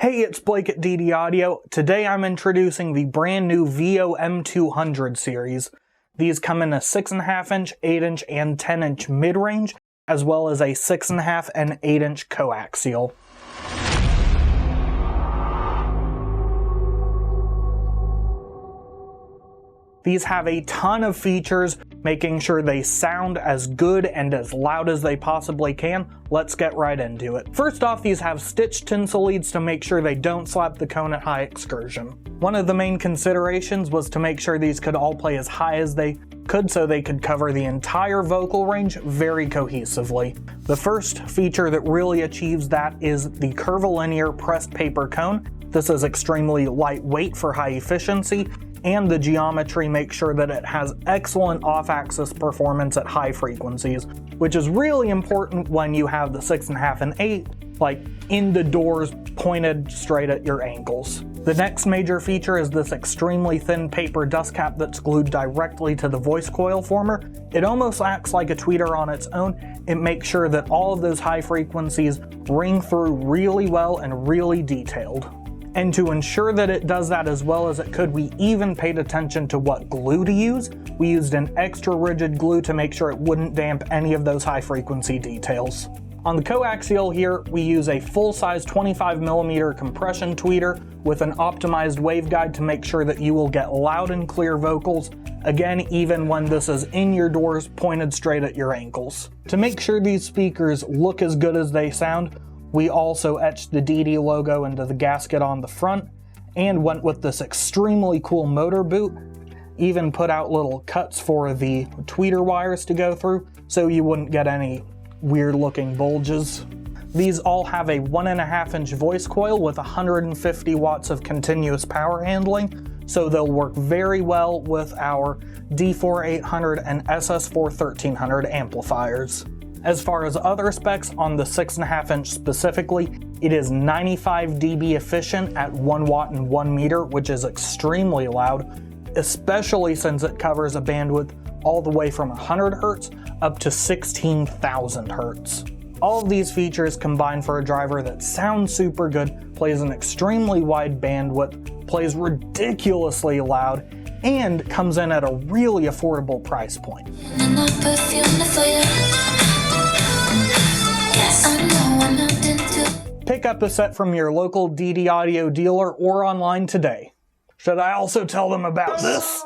Hey, it's Blake at DD Audio. Today I'm introducing the brand new VO-M200 series. These come in a 6.5 inch, 8 inch, and 10 inch mid-range, as well as a 6.5 and 8 inch coaxial. These have a ton of features, making sure they sound as good and as loud as they possibly can. Let's get right into it. First off, these have stitched tinsel leads to make sure they don't slap the cone at high excursion. One of the main considerations was to make sure these could all play as high as they could so they could cover the entire vocal range very cohesively. The first feature that really achieves that is the curvilinear pressed paper cone. This is extremely lightweight for high efficiency, and the geometry makes sure that it has excellent off-axis performance at high frequencies, which is really important when you have the 6.5 and 8, like in the doors pointed straight at your ankles. The next major feature is this extremely thin paper dust cap that's glued directly to the voice coil former. It almost acts like a tweeter on its own. It makes sure that all of those high frequencies ring through really well and really detailed. And to ensure that it does that as well as it could, we even paid attention to what glue to use. We used an extra rigid glue to make sure it wouldn't damp any of those high frequency details. On the coaxial here, we use a full-size 25mm compression tweeter with an optimized waveguide to make sure that you will get loud and clear vocals, again, even when this is in your doors pointed straight at your ankles. To make sure these speakers look as good as they sound, we also etched the DD logo into the gasket on the front and went with this extremely cool motor boot. Even put out little cuts for the tweeter wires to go through so you wouldn't get any weird looking bulges. These all have a 1.5 inch voice coil with 150 watts of continuous power handling, so they'll work very well with our D4-800 and SS4-1300 amplifiers. As far as other specs on the 6.5 inch specifically, it is 95 dB efficient at 1 watt and 1 meter, which is extremely loud, especially since it covers a bandwidth all the way from 100 Hz up to 16,000 Hz. All of these features combine for a driver that sounds super good, plays an extremely wide bandwidth, plays ridiculously loud, and comes in at a really affordable price point. Pick up a set from your local DD Audio dealer or online today. Should I also tell them about this?